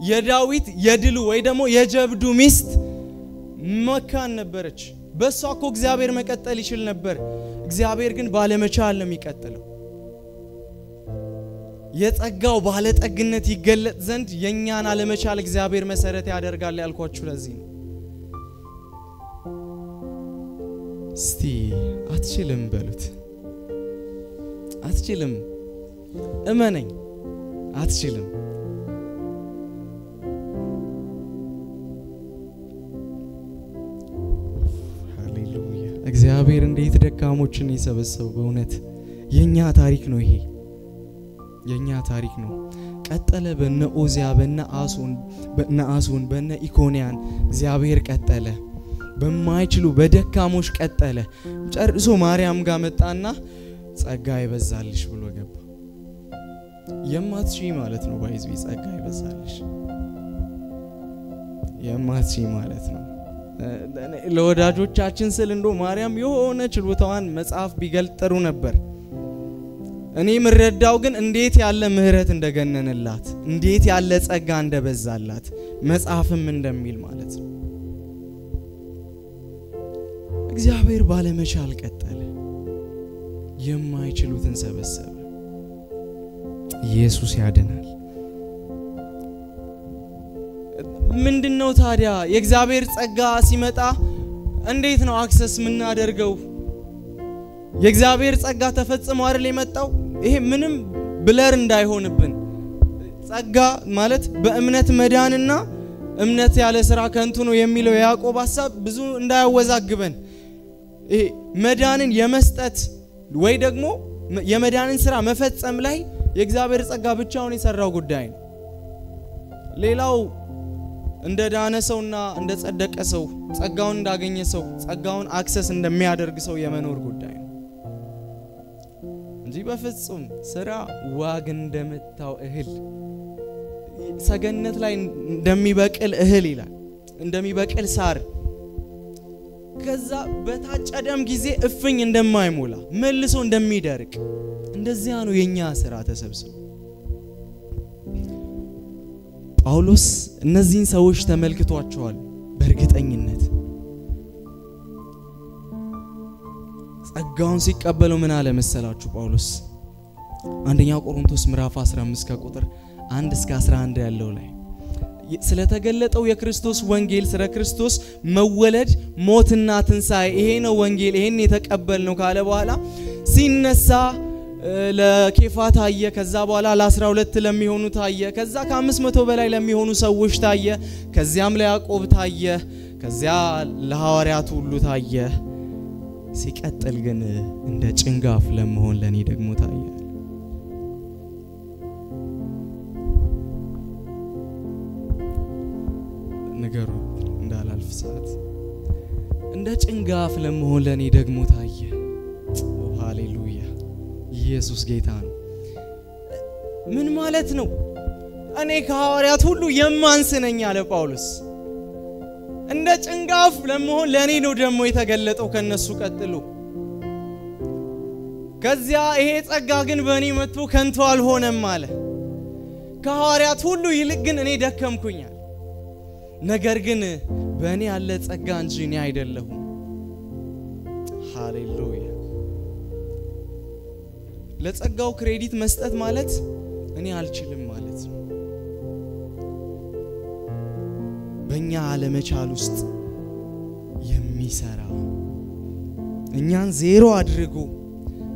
የዳዊት የድሉ ወይ ደግሞ የጀብዱ ሚስት መካን ነበረች በሷ እኮ እግዚአብሔር መቀጠል ይችል ነበር እግዚአብሔር ግን ባለመቻል ነው የሚቀጥለው የጸጋው ባለጠግነት ይገለጥ ዘንድ የኛን አለመቻል እግዚአብሔር መሰረት ያደርጋል ያልኳችሁ ለዚህ ነው እስቲ አትችልም በሉት አትችልም እመነኝ አትችልም ሃሌሉያ እግዚአብሔር እንዴት ደካሞችን ይሰበሰው በእውነት የኛ ታሪክ ነው ይሄ የኛ ታሪክ ነው ቀጠለ በነ ኦዚያ በነ አሶን በነ ኢኮንያን እግዚአብሔር ቀጠለ በማይችሉ በደካሞች ቀጠለ ጨርሶ ማርያም ጋር መጣና ጸጋ ይበዛልሽ ብሎ ገባ የማትሺ ማለት ነው ባይዝቢ ጸጋ ይበዛልሽ የማትሺ ማለት ነው ለወዳጆቻችን ስል እንዶ ማርያም የሆነ ችሎታዋን መጽሐፍ ቢገልጥሩ ነበር እኔ ምረዳው ግን እንዴት ያለ ምህረት እንደገነነላት እንዴት ያለ ጸጋ እንደበዛላት መጽሐፍም እንደሚል ማለት ነው። እግዚአብሔር ባለመቻል ቀጠለ፣ የማይችሉትን ሰበሰበ። ኢየሱስ ያድናል። ምንድነው ታዲያ የእግዚአብሔር ጸጋ ሲመጣ እንዴት ነው አክሰስ ምናደርገው? የእግዚአብሔር ጸጋ ተፈጽሞ አይደል የመጣው? ይሄ ምንም ብለር እንዳይሆንብን ጸጋ ማለት በእምነት መዳንና እምነት ያለ ሥራ ከንቱ ነው የሚለው ያዕቆብ ሐሳብ ብዙ እንዳያወዛግበን። ይሄ መዳንን የመስጠት ወይ ደግሞ የመዳንን ሥራ መፈጸም ላይ የእግዚአብሔር ጸጋ ብቻውን የሰራው ጉዳይ ነው። ሌላው እንደ ዳነ ሰውና እንደ ጸደቀ ሰው ጸጋውን እንዳገኘ ሰው ጸጋውን አክሰስ እንደሚያደርግ ሰው የመኖር ጉዳይ ነው እንጂ በፍጹም ሥራ ዋግ እንደመታው እህል ሰገነት ላይ እንደሚበቅል እህል ይላል፣ እንደሚበቅል ሳር ከዛ በታጨደም ጊዜ እፍኝ እንደማይሞላ መልሶ እንደሚደርቅ እንደዚያ ነው የኛ ሥራ ተሰብስቦ። ጳውሎስ እነዚህን ሰዎች ተመልክቷቸዋል በእርግጠኝነት። ጸጋውን ሲቀበሉ ምን አለ መሰላችሁ ጳውሎስ? አንደኛ ቆሮንቶስ ምዕራፍ 15 ከቁጥር 1 እስከ 11 ያለው ላይ ስለተገለጠው የክርስቶስ ወንጌል ስለ ክርስቶስ መወለድ ሞትና ትንሣኤ ይሄ ነው ወንጌል ይሄን የተቀበልነው ካለ በኋላ ሲነሳ ለኬፋ ታየ፣ ከዛ በኋላ ለ12 ለሚሆኑ ታየ፣ ከዛ ከ500 በላይ ለሚሆኑ ሰዎች ታየ፣ ከዚያም ለያዕቆብ ታየ፣ ከዚያ ለሐዋርያቱ ሁሉ ታየ። ሲቀጥል ግን እንደ ጭንጋፍ ለመሆን ለኔ ደግሞ ታየ። ነገሩ እንዳላልፍ ሰዓት እንደ ጭንጋፍ ለመሆን ለኔ ደግሞ ታየ። ኦ ሃሌሉያ! ኢየሱስ ጌታ ነው። ምን ማለት ነው? እኔ ከሐዋርያት ሁሉ የማንስ ነኝ አለ ጳውሎስ። እንደ ጭንጋፍ ለመሆን ለኔ ነው ደግሞ የተገለጠው ከነሱ ቀጥሎ። ከዚያ ይሄ ጸጋ ግን በእኔ መጥቶ ከንቱ አልሆነም አለ። ከሐዋርያት ሁሉ ይልቅ ግን እኔ ደከምኩኛል። ነገር ግን በእኔ ያለ ጸጋ እንጂ እኔ አይደለሁም። ሃሌሉያ! ለጸጋው ክሬዲት መስጠት ማለት እኔ አልችልም ማለት ነው። በእኛ አለመቻል ውስጥ የሚሰራ እኛን ዜሮ አድርጎ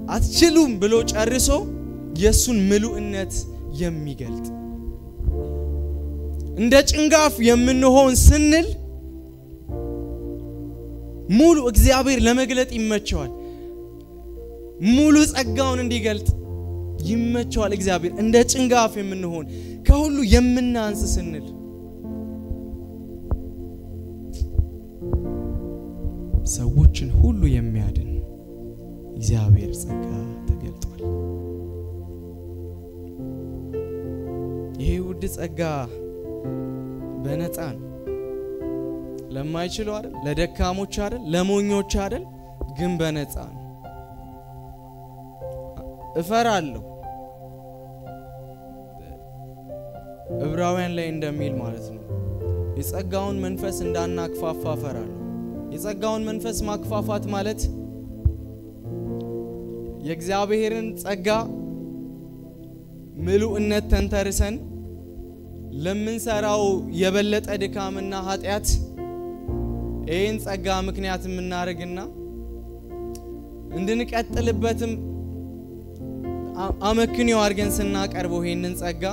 አትችሉም ብሎ ጨርሶ የሱን ምሉእነት የሚገልጥ እንደ ጭንጋፍ የምንሆን ስንል ሙሉ እግዚአብሔር ለመግለጥ ይመቸዋል። ሙሉ ጸጋውን እንዲገልጥ ይመቸዋል እግዚአብሔር። እንደ ጭንጋፍ የምንሆን ከሁሉ የምናንስ ስንል ሰዎችን ሁሉ የሚያድን እግዚአብሔር ጸጋ ተገልጧል። ይሄ ውድ ጸጋ በነፃ ነው። ለማይችሉ አይደል፣ ለደካሞች አይደል፣ ለሞኞች አይደል፣ ግን በነፃ ነው። እፈራለሁ ዕብራውያን ላይ እንደሚል ማለት ነው የጸጋውን መንፈስ እንዳናክፋፋ እፈራለሁ። የጸጋውን መንፈስ ማክፋፋት ማለት የእግዚአብሔርን ጸጋ ምሉእነት ተንተርሰን ለምንሰራው የበለጠ ድካምና ኃጢያት ይህን ጸጋ ምክንያት የምናደርግና እንድንቀጥልበትም አመክንዮ አድርገን ስናቀርበው ይህንን ጸጋ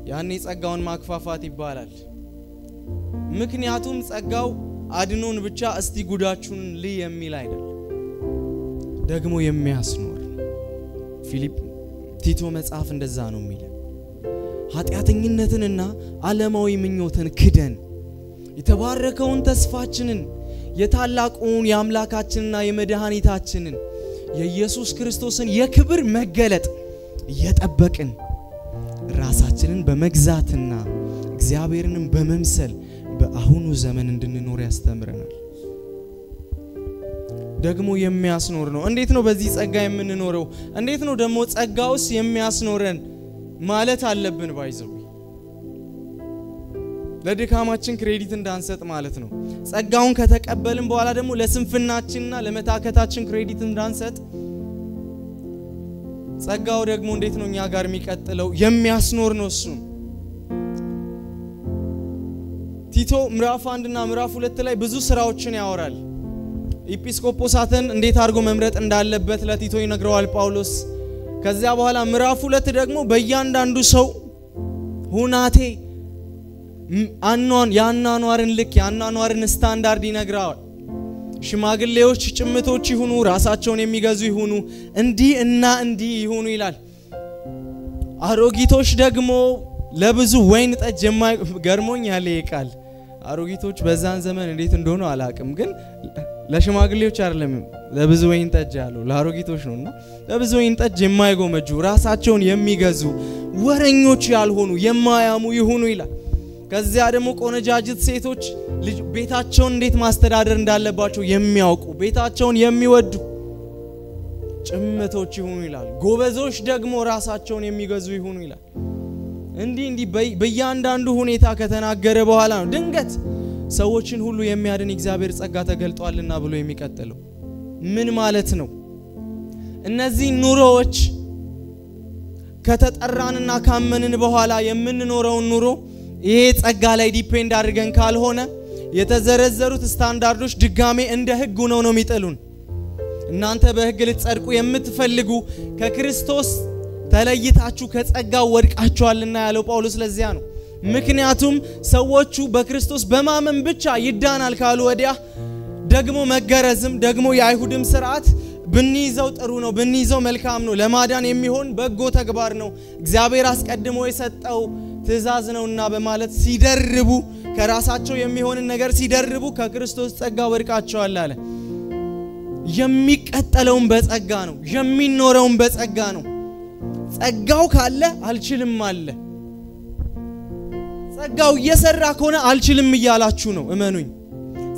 ያኔ ጸጋውን ማክፋፋት ይባላል። ምክንያቱም ጸጋው አድኖን ብቻ እስቲ ጉዳችሁን ልይ የሚል አይደለም፣ ደግሞ የሚያስኖር። ቲቶ መጽሐፍ እንደዛ ነው የሚለው። ኃጢአተኝነትንና ዓለማዊ ምኞትን ክደን የተባረከውን ተስፋችንን የታላቁን የአምላካችንና የመድኃኒታችንን የኢየሱስ ክርስቶስን የክብር መገለጥ እየጠበቅን ራሳችንን በመግዛትና እግዚአብሔርንም በመምሰል በአሁኑ ዘመን እንድንኖር ያስተምረናል። ደግሞ የሚያስኖር ነው። እንዴት ነው በዚህ ጸጋ የምንኖረው? እንዴት ነው ደግሞ ጸጋውስ የሚያስኖረን ማለት አለብን ባይዘው ለድካማችን ክሬዲት እንዳንሰጥ ማለት ነው። ጸጋውን ከተቀበልን በኋላ ደግሞ ለስንፍናችንና ለመታከታችን ክሬዲት እንዳንሰጥ ጸጋው ደግሞ እንዴት ነው እኛ ጋር የሚቀጥለው? የሚያስኖር ነው እሱ። ቲቶ ምዕራፍ 1 እና ምዕራፍ 2 ላይ ብዙ ስራዎችን ያወራል። ኤጲስቆጶሳትን እንዴት አድርጎ መምረጥ እንዳለበት ለቲቶ ይነግረዋል ጳውሎስ። ከዚያ በኋላ ምዕራፍ 2 ደግሞ በእያንዳንዱ ሰው ሁናቴ ያናኗርን ልክ ያናኗርን ስታንዳርድ ይነግረዋል። ሽማግሌዎች ጭምቶች ይሁኑ፣ ራሳቸውን የሚገዙ ይሁኑ፣ እንዲህ እና እንዲህ ይሁኑ ይላል። አሮጊቶች ደግሞ ለብዙ ወይን ጠጅ ገርሞኛል ይቃል። አሮጊቶች በዛን ዘመን እንዴት እንደሆነ አላቅም፣ ግን ለሽማግሌዎች አይደለም ለብዙ ወይን ጠጅ ያለው ለአሮጊቶች ነውና ለብዙ ወይን ጠጅ የማይጎመጁ ራሳቸውን የሚገዙ ወረኞች ያልሆኑ የማያሙ ይሁኑ ይላል። ከዚያ ደግሞ ቆነጃጅት ሴቶች ቤታቸውን እንዴት ማስተዳደር እንዳለባቸው የሚያውቁ ቤታቸውን የሚወዱ ጭምቶች ይሁኑ ይላል። ጎበዞች ደግሞ ራሳቸውን የሚገዙ ይሁኑ ይላል። እንዲህ በእያንዳንዱ ሁኔታ ከተናገረ በኋላ ነው ድንገት ሰዎችን ሁሉ የሚያድን እግዚአብሔር ጸጋ ተገልጧልና ብሎ የሚቀጥለው። ምን ማለት ነው? እነዚህ ኑሮዎች ከተጠራንና ካመንን በኋላ የምንኖረውን ኑሮ ይሄ ጸጋ ላይ ዲፔንድ አድርገን ካልሆነ የተዘረዘሩት ስታንዳርዶች ድጋሜ እንደ ህግ ነው የሚጥሉን። እናንተ በህግ ልትጸድቁ የምትፈልጉ ከክርስቶስ ተለይታችሁ ከጸጋው ወድቃችኋልና ያለው ጳውሎስ ለዚያ ነው። ምክንያቱም ሰዎቹ በክርስቶስ በማመን ብቻ ይዳናል ካሉ ወዲያ ደግሞ መገረዝም ደግሞ የአይሁድም ሥርዓት ብንይዘው ጥሩ ነው፣ ብንይዘው መልካም ነው፣ ለማዳን የሚሆን በጎ ተግባር ነው፣ እግዚአብሔር አስቀድሞ የሰጠው ትእዛዝ ነውና በማለት ሲደርቡ ከራሳቸው የሚሆንን ነገር ሲደርቡ ከክርስቶስ ጸጋ ወድቃቸዋል አለ። የሚቀጠለውን በጸጋ ነው፣ የሚኖረውን በጸጋ ነው። ጸጋው ካለ አልችልም አለ። ጸጋው እየሰራ ከሆነ አልችልም እያላችሁ ነው። እመኑኝ፣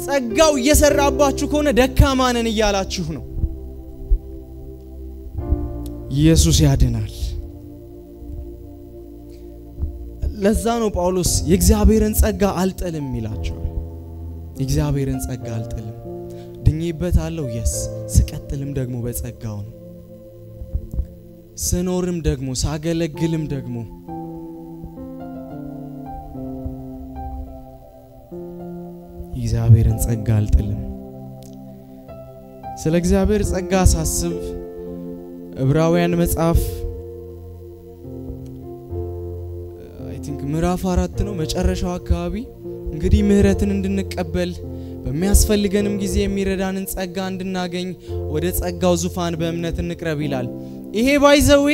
ጸጋው እየሰራባችሁ ከሆነ ደካማ ነን እያላችሁ ነው። ኢየሱስ ያድናል። ለዛ ነው ጳውሎስ የእግዚአብሔርን ጸጋ አልጥልም ይላቸው። የእግዚአብሔርን ጸጋ አልጥልም፣ ድኜበታለሁ። ስቀጥልም ደግሞ በጸጋው ነው። ስኖርም ደግሞ ሳገለግልም ደግሞ እግዚአብሔርን ጸጋ አልጥልም። ስለ እግዚአብሔር ጸጋ ሳስብ ዕብራውያን መጽሐፍ ምዕራፍ 4 ነው መጨረሻው አካባቢ እንግዲህ ምህረትን እንድንቀበል በሚያስፈልገንም ጊዜ የሚረዳንን ጸጋ እንድናገኝ ወደ ጸጋው ዙፋን በእምነት እንቅረብ ይላል። ይሄ ባይዘዌ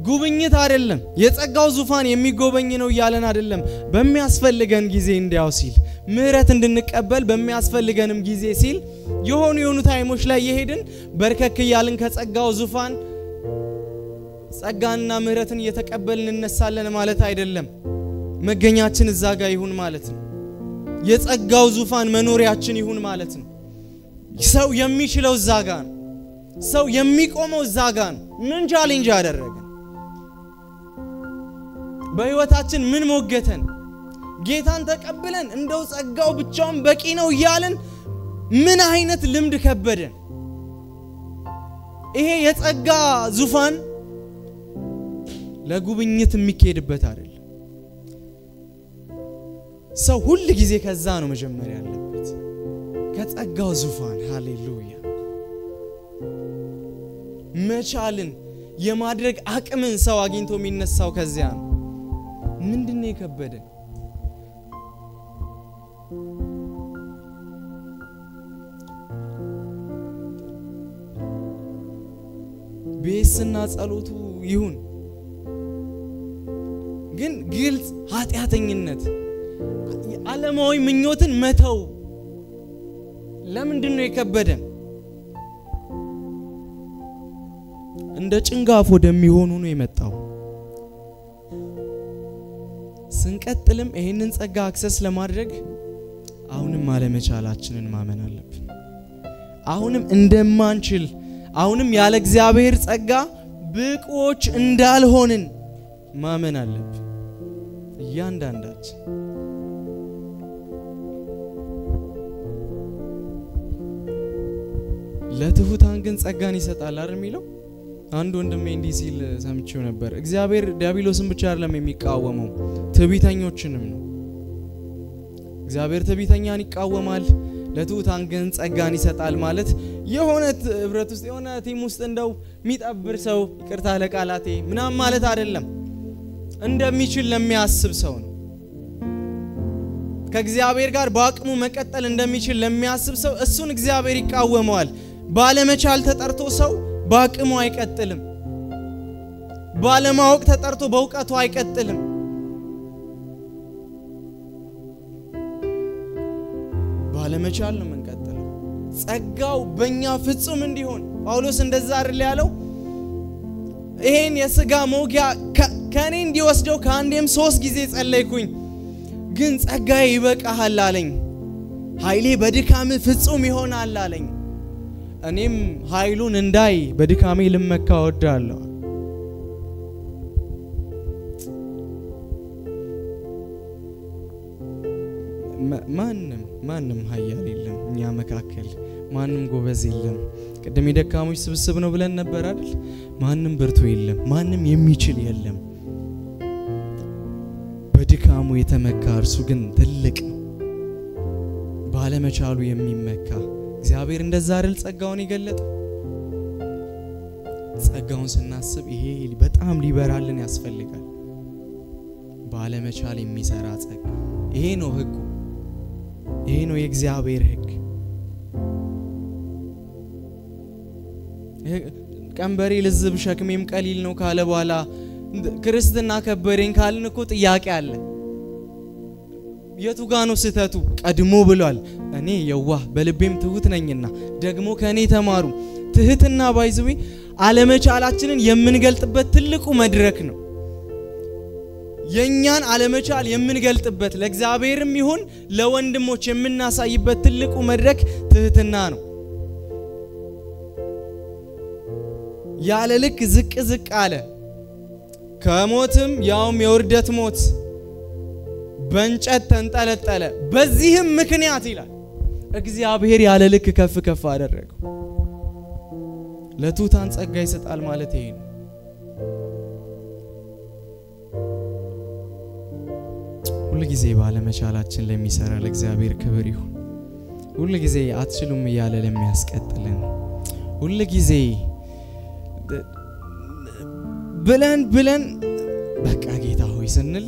ጉብኝት አይደለም፣ የጸጋው ዙፋን የሚጎበኝ ነው ያለን አይደለም። በሚያስፈልገን ጊዜ እንዲያው ሲል ምህረት እንድንቀበል በሚያስፈልገንም ጊዜ ሲል የሆኑ ታይሞች ላይ የሄድን በርከክ ያልን ከጸጋው ዙፋን ጸጋና ምህረትን እየተቀበልን እንነሳለን ማለት አይደለም። መገኛችን እዛ ጋር ይሁን ማለት ነው። የጸጋው ዙፋን መኖሪያችን ይሁን ማለት ነው። ሰው የሚችለው እዛ ጋር ነው። ሰው የሚቆመው እዛ ጋር ነው። ምን ቻሌንጅ ያደረገ በህይወታችን ምን ሞገተን ጌታን ተቀብለን እንደው ጸጋው ብቻውን በቂ ነው እያልን ምን አይነት ልምድ ከበደን? ይሄ የጸጋ ዙፋን ለጉብኝት የሚኬድበት አይደለም። ሰው ሁሉ ጊዜ ከዛ ነው መጀመሪያ ያለበት፣ ከጸጋው ዙፋን። ሃሌሉያ! መቻልን የማድረግ አቅምን ሰው አግኝቶ የሚነሳው ከዚያ ነው። ምንድነው የከበደን? ቤስና ጸሎቱ ይሁን፣ ግን ግልጽ ኃጢያተኝነት ዓለማዊ ምኞትን መተው ለምንድነው የከበደን? እንደ ጭንጋፍ ወደሚሆኑ ነው የመጣው። ስንቀጥልም ይሄንን ጸጋ አክሰስ ለማድረግ አሁንም አለመቻላችንን ማመን አለብን። አሁንም እንደማንችል አሁንም ያለ እግዚአብሔር ጸጋ ብቁዎች እንዳልሆንን ማመን አለብን እያንዳንዳችን ለትሁታን ግን ጸጋን ይሰጣል አይደል የሚለው አንድ ወንድሜ እንዲህ ሲል ሰምቼው ነበር እግዚአብሔር ዲያብሎስን ብቻ አይደለም የሚቃወመው ትዕቢተኞችንም ነው እግዚአብሔር ትዕቢተኛን ይቃወማል ለትሁታን ግን ጸጋን ይሰጣል ማለት የሆነ ህብረት ውስጥ የሆነ ቲም ውስጥ እንደው የሚጠብር ሰው ይቅርታ ለቃላቴ ምናምን ማለት አይደለም እንደሚችል ለሚያስብ ሰው ነው ከእግዚአብሔር ጋር በአቅሙ መቀጠል እንደሚችል ለሚያስብ ሰው እሱን እግዚአብሔር ይቃወመዋል ባለመቻል ተጠርቶ ሰው በአቅሙ አይቀጥልም ባለማወቅ ተጠርቶ በእውቀቱ አይቀጥልም ባለመቻል ነው መንቀጥለው ጸጋው በእኛ ፍጹም እንዲሆን ጳውሎስ እንደዛ አይደል ያለው ይሄን የሥጋ ሞጊያ ከኔ እንዲወስደው ከአንዴም 3 ጊዜ ጸለይኩኝ ግን ጸጋዬ ይበቃሃል አለኝ ኃይሌ በድካም ፍጹም ይሆናል አለኝ እኔም ኃይሉን እንዳይ በድካሜ ልመካ ወዳለሁ ማንም ኃያል የለም እኛ መካከል ማንም ጎበዝ የለም ቀደም የደካሞች ስብስብ ነው ብለን ነበር አይደል ማንም ብርቱ የለም ማንም የሚችል የለም በድካሙ የተመካ እርሱ ግን ትልቅ ነው ባለመቻሉ የሚመካ እግዚአብሔር እንደዛ አይደል ጸጋውን ይገለጠው ጸጋውን ስናስብ ይሄ በጣም ሊበራልን ያስፈልጋል ባለመቻል የሚሰራ ጸጋ ይሄ ነው ህጉ ይሄ ነው የእግዚአብሔር ህግ ቀንበሬ ልዝብ ሸክሜም ቀሊል ነው ካለ በኋላ ክርስትና ከበረኝ ካልን እኮ ጥያቄ አለ የቱ ጋር ነው ስተቱ ቀድሞ ብሏል እኔ የዋህ በልቤም ትሁት ነኝና ደግሞ ከኔ ተማሩ ትህትና ባይዘዊ አለመቻላችንን የምንገልጥበት ትልቁ መድረክ ነው የኛን አለመቻል የምንገልጥበት ለእግዚአብሔርም ይሁን ለወንድሞች የምናሳይበት ትልቁ መድረክ ትህትና ነው ያለ ልክ ዝቅ አለ ከሞትም ያውም የውርደት ሞት በእንጨት ተንጠለጠለ በዚህም ምክንያት ይላል እግዚአብሔር ያለ ልክ ከፍ አደረገው ለትሁታን ጸጋ ይሰጣል ማለት ይሄ ነው ሁሉ ጊዜ ባለመቻላችን ለሚሰራ ለእግዚአብሔር ክብር ይሁን ሁሉ ጊዜ አትችሉም እያለ ለሚያስቀጥልን ሁሉ ጊዜ ብለን በቃ ጌታ ሆይ ስንል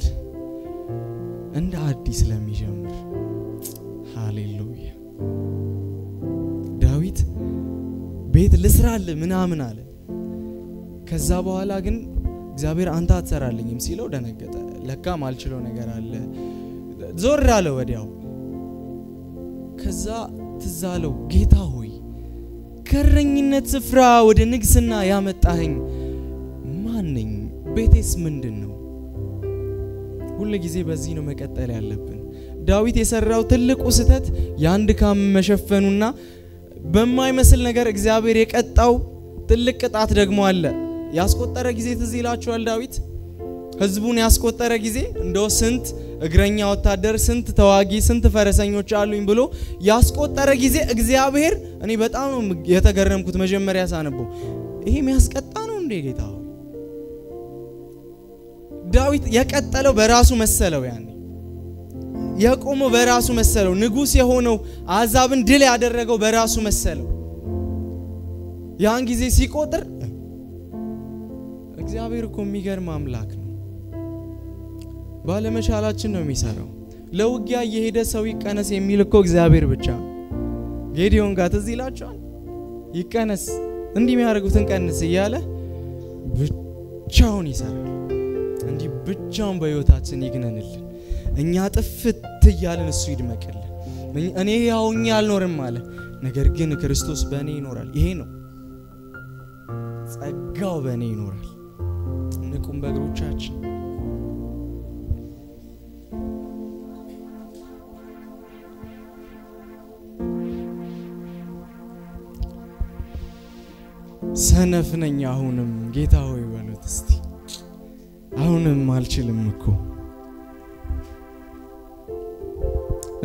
እንደ አዲስ ለሚጀምር ሃሌሉያ ዳዊት ቤት ልስራል ምናምን አለ ከዛ በኋላ ግን እግዚአብሔር አንተ አትሰራልኝም ሲለው ደነገጠ ለካ ማልችለው ነገር አለ ዞር አለ ወዲያው ከዛ ትዛለው ጌታ ሆይ ከረኝነት ስፍራ ወደ ንግስና ያመጣኸኝ ማንኝ ቤቴስ ምንድነው ሁሉ ጊዜ በዚህ ነው መቀጠል ያለብን ዳዊት የሰራው ትልቁ ስተት ያንድ ካም መሸፈኑና በማይመስል ነገር እግዚአብሔር የቀጣው ትልቅ ቅጣት ደግሞ አለ ያስቆጠረ ጊዜ ትዝ ይላችኋል ዳዊት ህዝቡን ያስቆጠረ ጊዜ እንደው ስንት እግረኛ ወታደር ስንት ተዋጊ ስንት ፈረሰኞች አሉኝ ብሎ ያስቆጠረ ጊዜ እግዚአብሔር እኔ በጣም ነው የተገረምኩት መጀመሪያ ሳነበው ይሄ የሚያስቀጣ ነው እንዴ ጌታ ዳዊት የቀጠለው በራሱ መሰለው ያኔ የቆመው በራሱ መሰለው ንጉስ የሆነው አዛብን ድል ያደረገው በራሱ መሰለው ያን ጊዜ ሲቆጥር እግዚአብሔር እኮ የሚገርም አምላክ ነው ባለመቻላችን ነው የሚሰራው ለውጊያ እየሄደ ሰው ይቀነስ የሚል እኮ እግዚአብሔር ብቻ ጌዲዮን ጋር ትዝ ይላችኋል ይቀነስ እንዲህ የሚያደርጉትን ቀንስ እያለ ብቻውን ይሰራል እንዲህ ብቻውን በህይወታችን ይግነንልን እኛ ጥፍት ይያልን እሱ ይድመቅልን እኔ ያውኛ አልኖርም ማለት ነገር ግን ክርስቶስ በእኔ ይኖራል ይሄ ነው ጸጋው በእኔ ይኖራል ንቁም በእግሮቻችን ሰነፍ ነኝ አሁንም ጌታ ሆይ በሉት እስቲ አሁንም አልችልም እኮ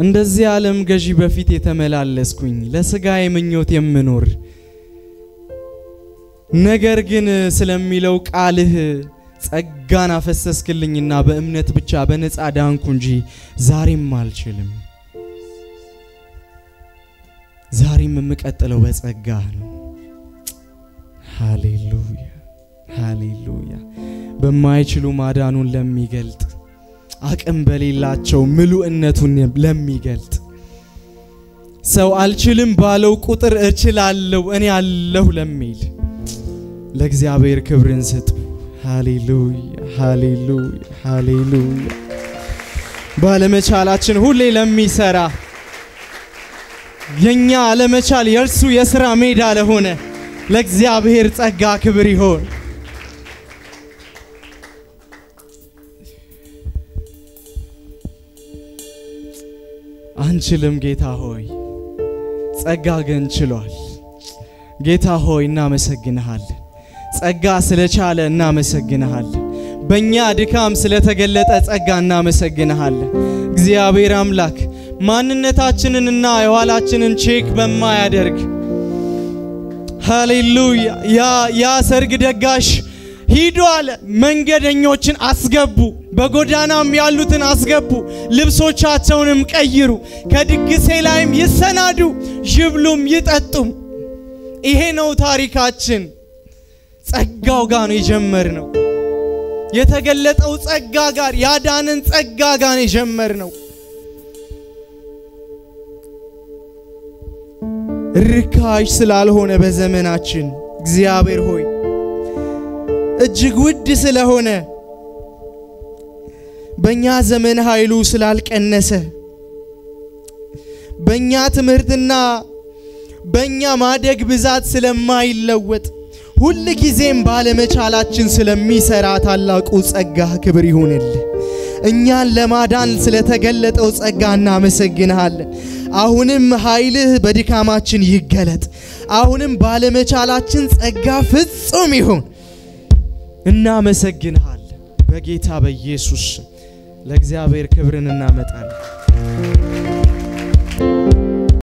እንደዚህ ዓለም ገዢ በፊት የተመላለስኩኝ ለስጋዬ ምኞት የምኖር ነገር ግን ስለሚለው ቃልህ ጸጋን አፈሰስክልኝና በእምነት ብቻ በነጻ ዳንኩ እንጂ ዛሬም አልችልም ዛሬም የምቀጥለው በጸጋ ነው ሃሌሉያ ሃሌሉያ በማይችሉ ማዳኑን ለሚገልጥ አቅም በሌላቸው ምሉእነቱን ለሚገልጥ ሰው አልችልም ባለው ቁጥር እችላለሁ እኔ አለሁ ለሚል ለእግዚአብሔር ክብርን ስጡ ሃሌሉያ ሃሌሉያ ሃሌሉያ ባለመቻላችን ሁሌ ለሚሰራ የኛ አለመቻል የርሱ የሥራ ሜዳ ለሆነ ለእግዚአብሔር ጸጋ ክብር ይሁን አንችልም ጌታ ሆይ ጸጋ ግን ችሏል ጌታ ሆይ እናመሰግንሃለን ጸጋ ስለቻለ እናመሰግንሃለን በእኛ ድካም ስለተገለጠ ጸጋ እናመሰግንሃለን እግዚአብሔር አምላክ ማንነታችንንና የኋላችንን ቼክ በማያደርግ ሃሌሉያ ያ ሰርግ ደጋሽ ሂዱ አለ መንገደኞችን አስገቡ በጎዳናም ያሉትን አስገቡ ልብሶቻቸውንም ቀይሩ ከድግሴ ላይም ይሰናዱ ይብሉም ይጠጡም ይሄ ነው ታሪካችን ጸጋው ጋር ነው የጀመርነው የተገለጠው ጸጋ ጋር ያዳነን ጸጋ ጋር ነው የጀመርነው ርካሽ ስላልሆነ በዘመናችን እግዚአብሔር ሆይ እጅግ ውድ ስለሆነ በእኛ ዘመን ኃይሉ ስላልቀነሰ በእኛ ትምህርትና በእኛ ማደግ ብዛት ስለማይለወጥ ሁሉ ጊዜም ባለመቻላችን ስለሚሰራ ታላቁ ጸጋ ክብር ይሁንልህ እኛን ለማዳን ስለተገለጠው ጸጋ እናመሰግንሃለን አሁንም ኃይልህ በድካማችን ይገለጥ አሁንም ባለመቻላችን ጸጋ ፍጹም ይሁን እናመሰግንሃለን በጌታ በኢየሱስ ለእግዚአብሔር ክብርን እናመጣለን